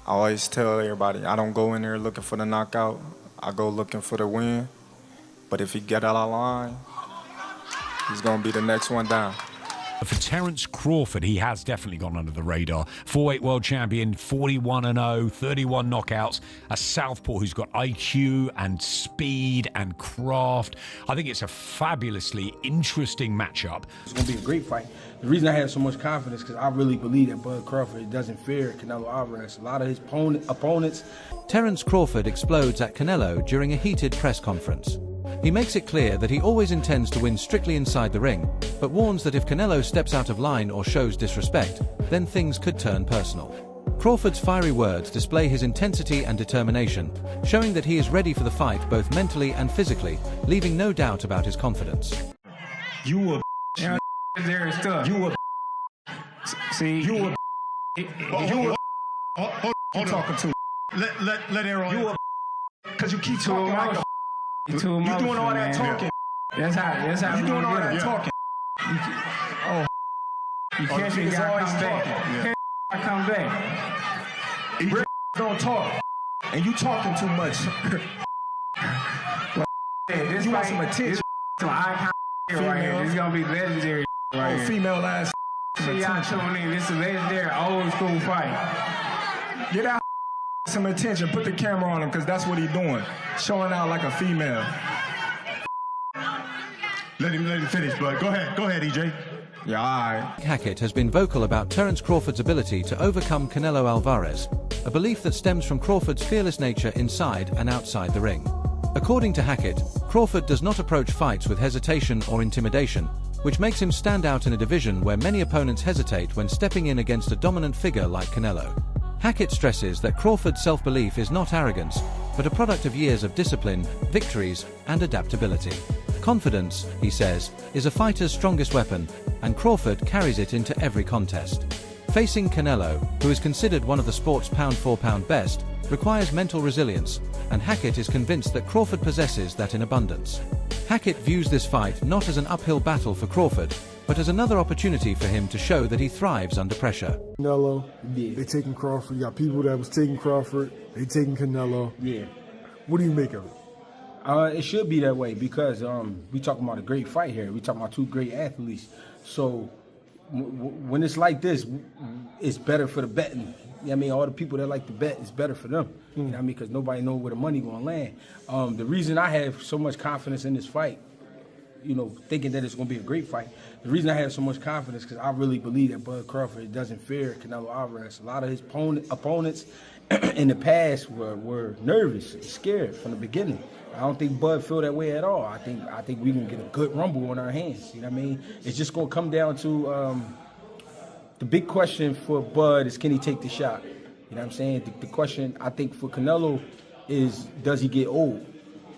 I always tell everybody, I don't go in there looking for the knockout. I go looking for the win. But if he get out of line, he's going to be the next one down. For Terence Crawford, he has definitely gone under the radar. 4-weight world champion, 41-0, 31 knockouts. A southpaw who's got IQ and speed and craft. I think it's a fabulously interesting matchup. It's going to be a great fight. The reason I have so much confidence is because I really believe that Bud Crawford doesn't fear Canelo Alvarez. A lot of his opponents. Terence Crawford explodes at Canelo during a heated press conference. He makes it clear that he always intends to win strictly inside the ring, but warns that if Canelo steps out of line or shows disrespect, then things could turn personal. Crawford's fiery words display his intensity and determination, showing that he is ready for the fight both mentally and physically, leaving no doubt about his confidence. You a yeah, there is stuff. You a see you a you hold talking to let Aaron you a because you keep talking like a you doing all that talking. That's how you doing all that talking. You can't say gotta come back. I come back. He don't talk, and you talking too much. This you want some attention? Some icon right here. This is gonna be legendary right here. Female ass. See y'all tuning in. This is a legendary old school fight. Get out some attention. Put the camera on him because that's what he's doing. Showing out like a female. Let him finish, bud. Go ahead, EJ. Yeah, all right. Hackett has been vocal about Terence Crawford's ability to overcome Canelo Alvarez, a belief that stems from Crawford's fearless nature inside and outside the ring. According to Hackett, Crawford does not approach fights with hesitation or intimidation, which makes him stand out in a division where many opponents hesitate when stepping in against a dominant figure like Canelo. Hackett stresses that Crawford's self-belief is not arrogance, but a product of years of discipline, victories, and adaptability. Confidence, he says, is a fighter's strongest weapon, and Crawford carries it into every contest. Facing Canelo, who is considered one of the sport's pound-for-pound best, requires mental resilience, and Hackett is convinced that Crawford possesses that in abundance. Hackett views this fight not as an uphill battle for Crawford, but as another opportunity for him to show that he thrives under pressure. Canelo, they taking Crawford. You got people that was taking Crawford, they taking Canelo. Yeah. What do you make of it? It should be that way because we talking about a great fight here. We talking about two great athletes. So when it's like this, it's better for the betting. You know what I mean? All the people that like to bet, it's better for them. You know what I mean? Because nobody knows where the money going to land. The reason I have so much confidence in this fight, you know, thinking that it's going to be a great fight, the reason I have so much confidence because I really believe that Bud Crawford doesn't fear Canelo Alvarez. A lot of his opponents in the past were nervous and scared from the beginning. I don't think Bud feel that way at all. I think we can get a good rumble on our hands. You know what I mean? It's just going to come down to the big question for Bud is, can he take the shot? You know what I'm saying? The question I think for Canelo is, does he get old?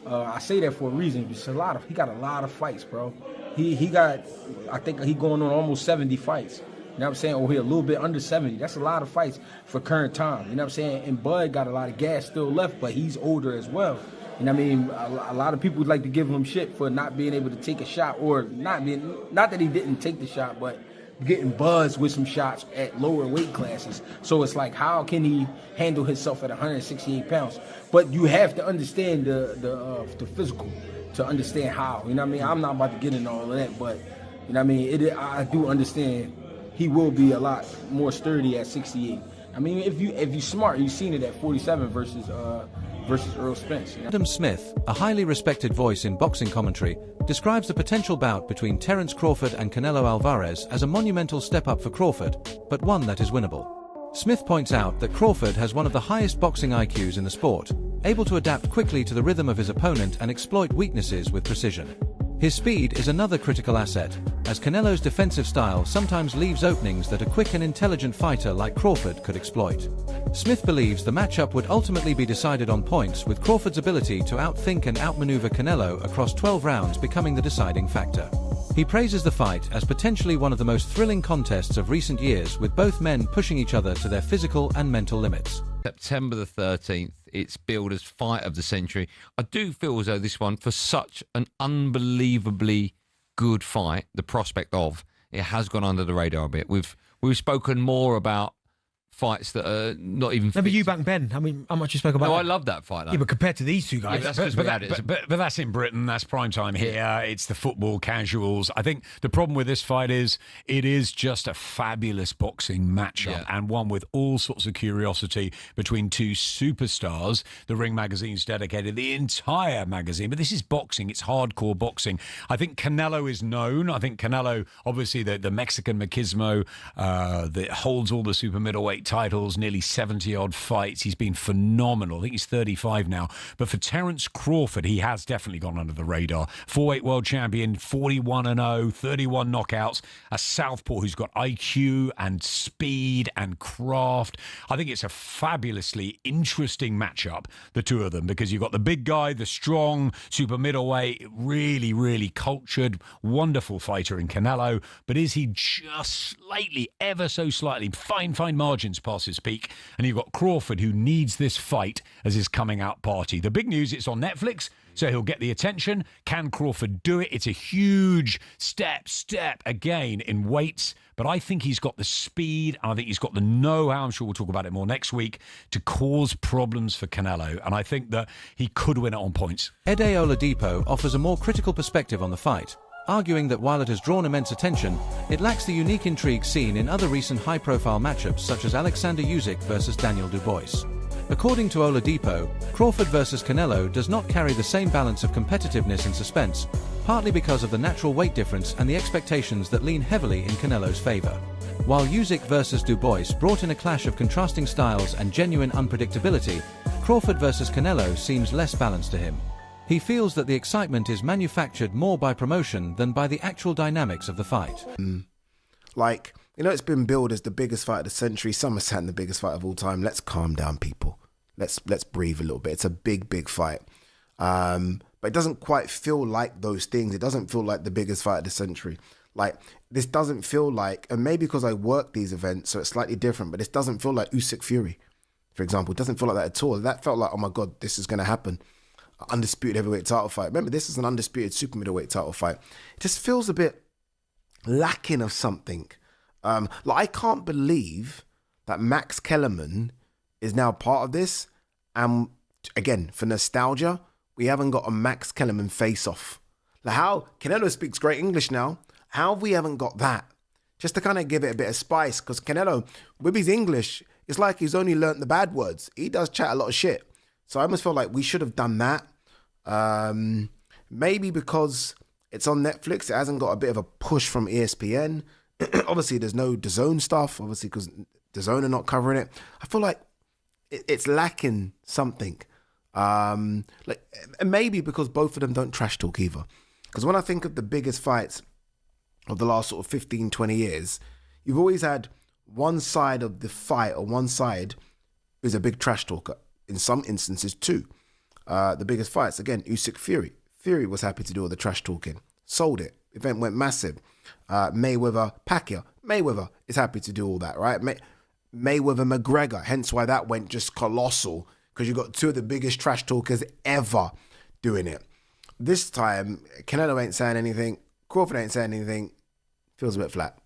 I say that for a reason. Because he got a lot of fights, bro. He got, I think he going on almost 70 fights. You know what I'm saying? Or he a little bit under 70. That's a lot of fights for current time. You know what I'm saying? And Bud got a lot of gas still left, but he's older as well. You know what I mean? A lot of people would like to give him shit for not being able to take a shot, or not that he didn't take the shot, but getting buzzed with some shots at lower weight classes. So it's like, how can he handle himself at 168 pounds? But you have to understand the physical to understand how. You know what I mean? I'm not about to get into all of that, but you know what I mean? I do understand he will be a lot more sturdy at 68. I mean, if you smart, you've seen it at 47 versus Earl Spence. You know? Adam Smith, a highly respected voice in boxing commentary, describes the potential bout between Terence Crawford and Canelo Alvarez as a monumental step up for Crawford, but one that is winnable. Smith points out that Crawford has one of the highest boxing IQs in the sport, able to adapt quickly to the rhythm of his opponent and exploit weaknesses with precision. His speed is another critical asset, as Canelo's defensive style sometimes leaves openings that a quick and intelligent fighter like Crawford could exploit. Smith believes the matchup would ultimately be decided on points, with Crawford's ability to outthink and outmaneuver Canelo across 12 rounds becoming the deciding factor. He praises the fight as potentially one of the most thrilling contests of recent years, with both men pushing each other to their physical and mental limits. September the 13th, it's billed as fight of the century. I do feel as though this one, for such an unbelievably good fight, the prospect of, it has gone under the radar a bit. We've spoken more about fights that are not even. No, but Eubank Ben. I mean, how much you spoke about? No, that? I love that fight. Though. Yeah, but compared to these two guys, Yeah, that's 'cause we've had it. But that's in Britain. That's prime time here. It's the football casuals. I think the problem with this fight is it is just a fabulous boxing matchup and one with all sorts of curiosity between two superstars. The Ring magazine's dedicated the entire magazine, but this is boxing. It's hardcore boxing. I think Canelo is known. I think Canelo, obviously the Mexican machismo that holds all the super middleweight titles, nearly 70-odd fights. He's been phenomenal. I think he's 35 now. But for Terence Crawford, he has definitely gone under the radar. 4-weight world champion, 41-0, 31 knockouts. A southpaw who's got IQ and speed and craft. I think it's a fabulously interesting matchup, the two of them, because you've got the big guy, the strong super middleweight, really, really cultured, wonderful fighter in Canelo. But is he just slightly, ever so slightly, fine margins past his peak? And you've got Crawford, who needs this fight as his coming out party. The big news, it's on Netflix, so he'll get the attention. Can Crawford do it? It's a huge step again in weights, but I think he's got the speed, and I think he's got the know-how, I'm sure we'll talk about it more next week, to cause problems for Canelo, and I think that he could win it on points. Ede Oladipo offers a more critical perspective on the fight, arguing that while it has drawn immense attention, it lacks the unique intrigue seen in other recent high-profile matchups such as Alexander Usyk versus Daniel Dubois. According to Oladipo, Crawford versus Canelo does not carry the same balance of competitiveness and suspense, partly because of the natural weight difference and the expectations that lean heavily in Canelo's favor. While Usyk versus Dubois brought in a clash of contrasting styles and genuine unpredictability, Crawford versus Canelo seems less balanced to him. He feels that the excitement is manufactured more by promotion than by the actual dynamics of the fight. Like, you know, it's been billed as the biggest fight of the century. Some are saying the biggest fight of all time. Let's calm down, people. Let's breathe a little bit. It's a big fight. But it doesn't quite feel like those things. It doesn't feel like the biggest fight of the century. Like, this doesn't feel like, and maybe because I work these events, so it's slightly different, but this doesn't feel like Usyk Fury, for example. It doesn't feel like that at all. That felt like, oh my God, this is going to happen. Undisputed heavyweight title fight. Remember, this is an undisputed super middleweight title fight. It just feels a bit lacking of something. Like, I can't believe that Max Kellerman is now part of this. And again, for nostalgia, we haven't got a Max Kellerman face-off. Like, how Canelo speaks great English now. How we haven't got that? Just to kind of give it a bit of spice, because Canelo, with his English, it's like he's only learnt the bad words. He does chat a lot of shit. So I almost feel like we should have done that. Maybe because it's on Netflix, it hasn't got a bit of a push from ESPN. Obviously, there's no DAZN stuff, obviously, because DAZN are not covering it. I feel like it's lacking something. And maybe because both of them don't trash talk either. Because when I think of the biggest fights of the last sort of 15, 20 years, you've always had one side of the fight, or one side is a big trash talker. In some instances, two. The biggest fights, again, Usyk Fury. Fury was happy to do all the trash talking. Sold it. Event went massive. Mayweather Pacquiao. Mayweather is happy to do all that, right? Mayweather McGregor. Hence why that went just colossal, because you got two of the biggest trash talkers ever doing it. This time, Canelo ain't saying anything. Crawford ain't saying anything. Feels a bit flat.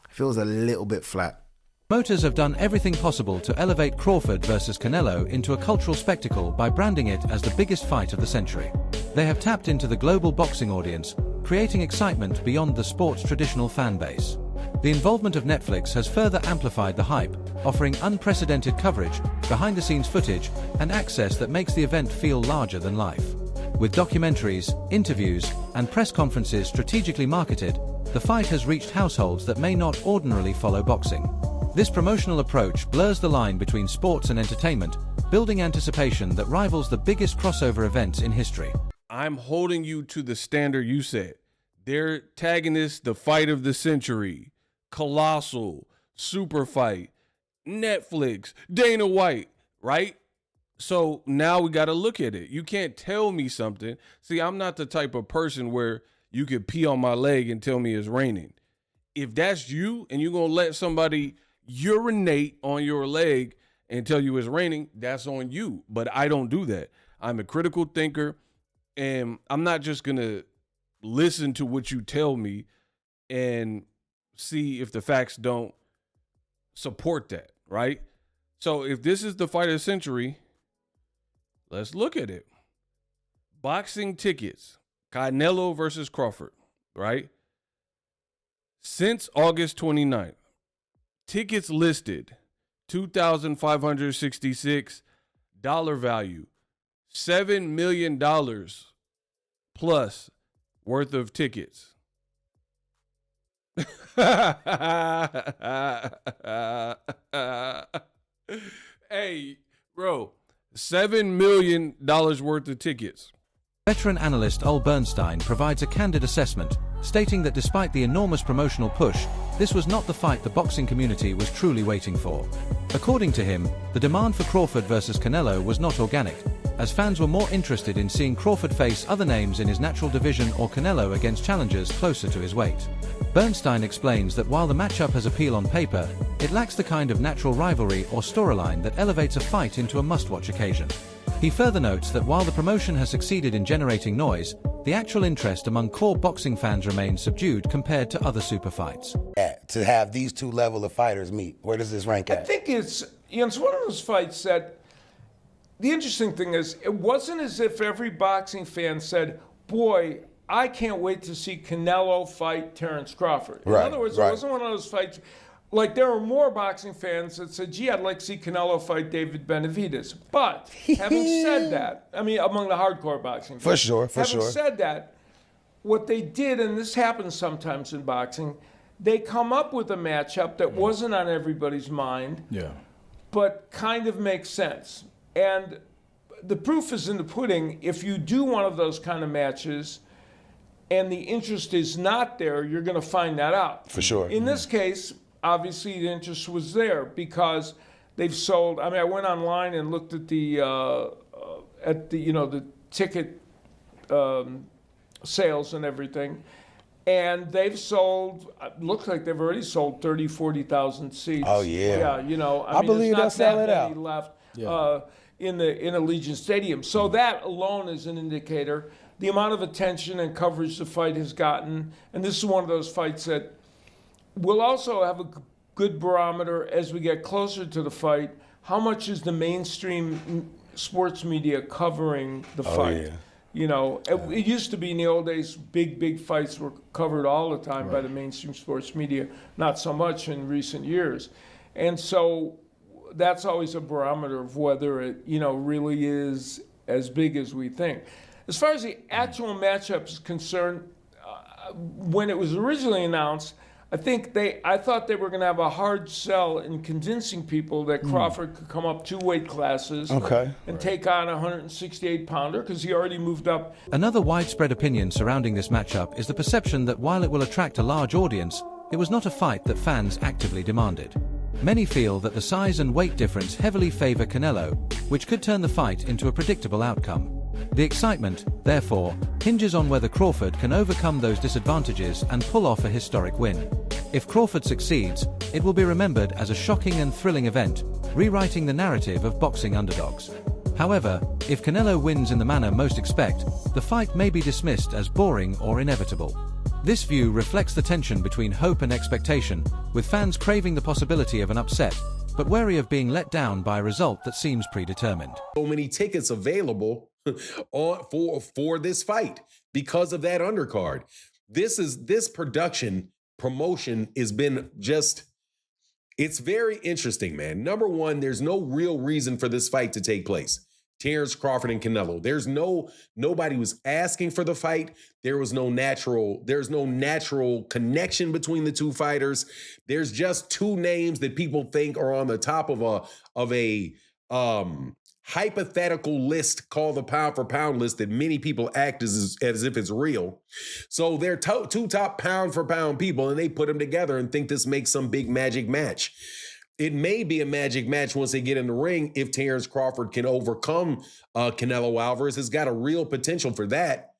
Feels a little bit flat. Promoters have done everything possible to elevate Crawford versus Canelo into a cultural spectacle by branding it as the biggest fight of the century. They have tapped into the global boxing audience, creating excitement beyond the sport's traditional fan base. The involvement of Netflix has further amplified the hype, offering unprecedented coverage, behind-the-scenes footage, and access that makes the event feel larger than life. With documentaries, interviews, and press conferences strategically marketed, the fight has reached households that may not ordinarily follow boxing. This promotional approach blurs the line between sports and entertainment, building anticipation that rivals the biggest crossover events in history. I'm holding you to the standard you set. They're tagging this the fight of the century, colossal, super fight, Netflix, Dana White, right? So now we got to look at it. You can't tell me something. See, I'm not the type of person where you could pee on my leg and tell me it's raining. If that's you and you're going to let somebody urinate on your leg and tell you it's raining, that's on you. But I don't do that. I'm a critical thinker, and I'm not just going to listen to what you tell me and see if the facts don't support that, right? So if this is the fight of the century, let's look at it. Boxing tickets, Canelo versus Crawford, right? Since August 29th, tickets listed, $2,566 value, $7 million plus worth of tickets. Hey, bro, $7 million worth of tickets. Veteran analyst Ol Bernstein provides a candid assessment, stating that despite the enormous promotional push, this was not the fight the boxing community was truly waiting for. According to him, the demand for Crawford versus Canelo was not organic, as fans were more interested in seeing Crawford face other names in his natural division or Canelo against challengers closer to his weight. Bernstein explains that while the matchup has appeal on paper, it lacks the kind of natural rivalry or storyline that elevates a fight into a must-watch occasion. He further notes that while the promotion has succeeded in generating noise, the actual interest among core boxing fans remains subdued compared to other super fights. To have these two level of fighters meet, where does this rank at? I think it's one of those fights that the interesting thing is it wasn't as if every boxing fan said, boy, I can't wait to see Canelo fight Terence Crawford. In other words, it wasn't one of those fights. Like, there were more boxing fans that said, gee, I'd like to see Canelo fight David Benavidez. But having said that, I mean, among the hardcore boxing fans. Having said that, what they did, and this happens sometimes in boxing, they come up with a matchup that wasn't on everybody's mind, but kind of makes sense. And the proof is in the pudding. If you do one of those kind of matches and the interest is not there, you're going to find that out. For sure. In this case, obviously the interest was there because they've sold. I mean, I went online and looked at the the ticket sales and everything, and they've sold. Looks like they've already sold 40,000 seats. Oh yeah. Yeah, I mean, believe there's they'll not sell that it many out. left in Allegiant Stadium. So that alone is an indicator. The amount of attention and coverage the fight has gotten, and this is one of those fights that will also have a good barometer as we get closer to the fight. How much is the mainstream sports media covering the fight? Yeah. It used to be in the old days, big fights were covered all the time by the mainstream sports media, not so much in recent years. And so that's always a barometer of whether it, really is as big as we think. As far as the actual matchup is concerned, when it was originally announced, I thought they were going to have a hard sell in convincing people that Crawford could come up 2 weight classes and take on a 168-pounder because he already moved up. Another widespread opinion surrounding this matchup is the perception that while it will attract a large audience, it was not a fight that fans actively demanded. Many feel that the size and weight difference heavily favor Canelo, which could turn the fight into a predictable outcome. The excitement, therefore, hinges on whether Crawford can overcome those disadvantages and pull off a historic win. If Crawford succeeds, it will be remembered as a shocking and thrilling event, rewriting the narrative of boxing underdogs. However, if Canelo wins in the manner most expect, the fight may be dismissed as boring or inevitable. This view reflects the tension between hope and expectation, with fans craving the possibility of an upset, but wary of being let down by a result that seems predetermined. So many tickets available for this fight because of that undercard. This promotion has been it's very interesting, man. Number one, there's no real reason for this fight to take place. Terence Crawford and Canelo. Nobody was asking for the fight. There's no natural connection between the two fighters. There's just two names that people think are on the top of a hypothetical list called the pound for pound list that many people act as if it's real. So they're two top pound for pound people, and they put them together and think this makes some big magic match. It may be a magic match once they get in the ring if Terence Crawford can overcome Canelo Alvarez. It's got a real potential for that.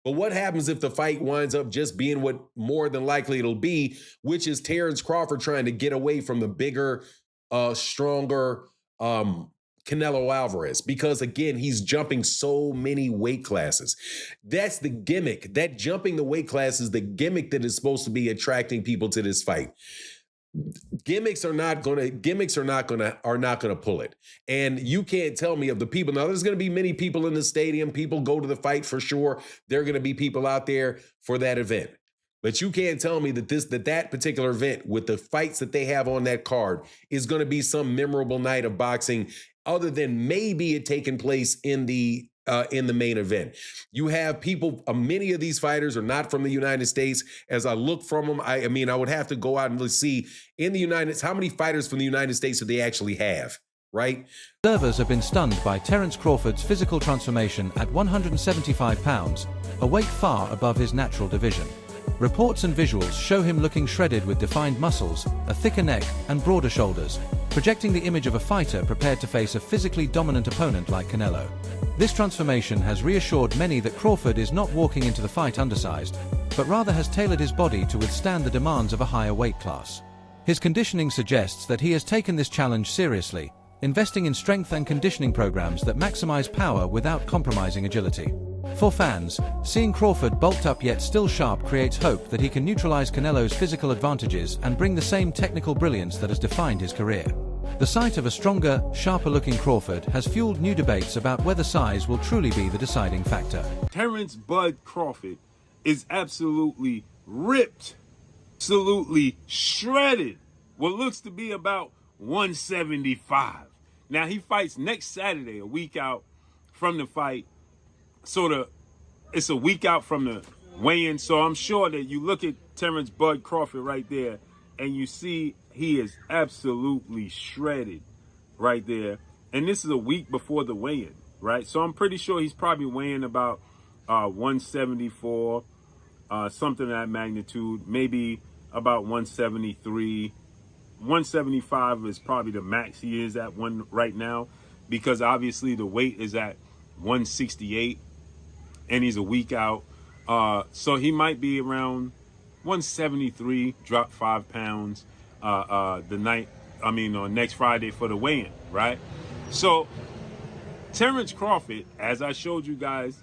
But what happens if the fight winds up just being what more than likely it'll be, which is Terence Crawford trying to get away from the bigger, stronger Canelo Alvarez? Because, again, he's jumping so many weight classes. That's the gimmick. That jumping the weight class is the gimmick that is supposed to be attracting people to this fight. gimmicks are not gonna pull it. And you can't tell me of the people. Now, there's gonna be many people in the stadium. People go to the fight for sure. There are gonna be people out there for that event. But you can't tell me that particular event with the fights that they have on that card is gonna be some memorable night of boxing, other than maybe it taking place in the main event. You have people, many of these fighters are not from the United States. As I look from them, I mean, I would have to go out and see in the United States, how many fighters from the United States do they actually have, right? Observers have been stunned by Terence Crawford's physical transformation at 175 pounds, a weight far above his natural division. Reports and visuals show him looking shredded with defined muscles, a thicker neck, and broader shoulders, projecting the image of a fighter prepared to face a physically dominant opponent like Canelo. This transformation has reassured many that Crawford is not walking into the fight undersized, but rather has tailored his body to withstand the demands of a higher weight class. His conditioning suggests that he has taken this challenge seriously, investing in strength and conditioning programs that maximize power without compromising agility. For fans, seeing Crawford bulked up yet still sharp creates hope that he can neutralize Canelo's physical advantages and bring the same technical brilliance that has defined his career. The sight of a stronger, sharper-looking Crawford has fueled new debates about whether size will truly be the deciding factor. Terence Bud Crawford is absolutely ripped, absolutely shredded, what looks to be about 175. Now, he fights next Saturday, a week out from the fight. It's a week out from the weigh-in, so I'm sure that you look at Terence Bud Crawford right there, and you see he is absolutely shredded right there. And this is a week before the weigh-in, right? So I'm pretty sure he's probably weighing about 174, something of that magnitude, maybe about 173. 175 is probably the max he is at one right now, because obviously the weight is at 168 and he's a week out. So he might be around 173, drop 5 pounds next Friday for the weigh-in, right? So Terence Crawford, as I showed you guys,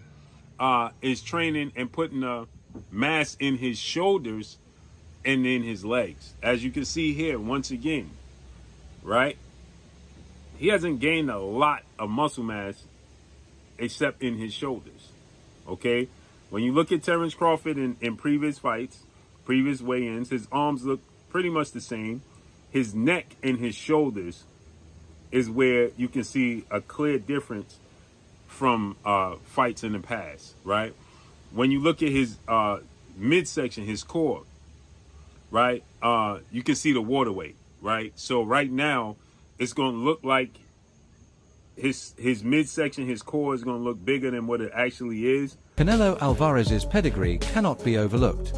is training and putting a mass in his shoulders and in his legs. As you can see here, once again, right? He hasn't gained a lot of muscle mass except in his shoulders, okay? When you look at Terence Crawford in previous fights, previous weigh-ins, his arms look pretty much the same. His neck and his shoulders is where you can see a clear difference from fights in the past, right? When you look at his midsection, his core, right, you can see the water weight, right? So right now, it's going to look like his midsection, his core is going to look bigger than what it actually is. Canelo Alvarez's pedigree cannot be overlooked.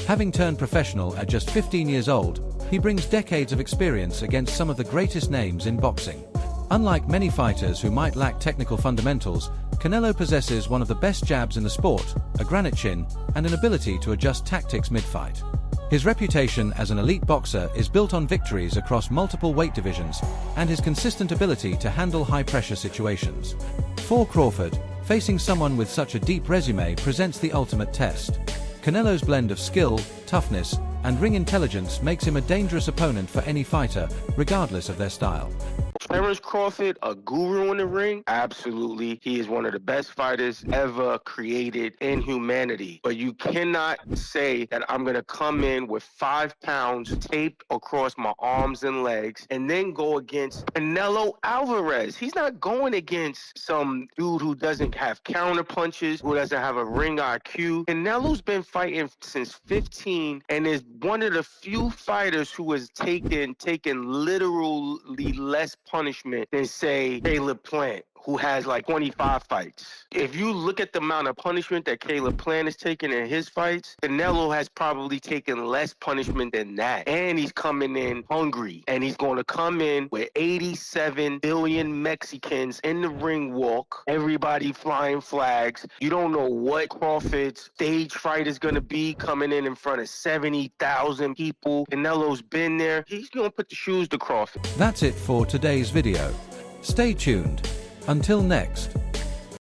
Having turned professional at just 15 years old, he brings decades of experience against some of the greatest names in boxing. Unlike many fighters who might lack technical fundamentals, Canelo possesses one of the best jabs in the sport, a granite chin, and an ability to adjust tactics mid-fight. His reputation as an elite boxer is built on victories across multiple weight divisions and his consistent ability to handle high-pressure situations. For Crawford, facing someone with such a deep resume presents the ultimate test. Canelo's blend of skill, toughness, and ring intelligence makes him a dangerous opponent for any fighter, regardless of their style. Terence Crawford, a guru in the ring? Absolutely. He is one of the best fighters ever created in humanity. But you cannot say that I'm going to come in with 5 pounds taped across my arms and legs and then go against Canelo Alvarez. He's not going against some dude who doesn't have counter punches, who doesn't have a ring IQ. Canelo's been fighting since 15 and is one of the few fighters who has taken literally less punishment than, say, Caleb Plant, who has like 25 fights. If you look at the amount of punishment that Caleb Plant has taken in his fights, Canelo has probably taken less punishment than that. And he's coming in hungry. And he's going to come in with 87 billion Mexicans in the ring walk, everybody flying flags. You don't know what Crawford's stage fight is going to be, coming in front of 70,000 people. Canelo's been there. He's going to put the shoes to Crawford. That's it for today's video. Stay tuned. Until next.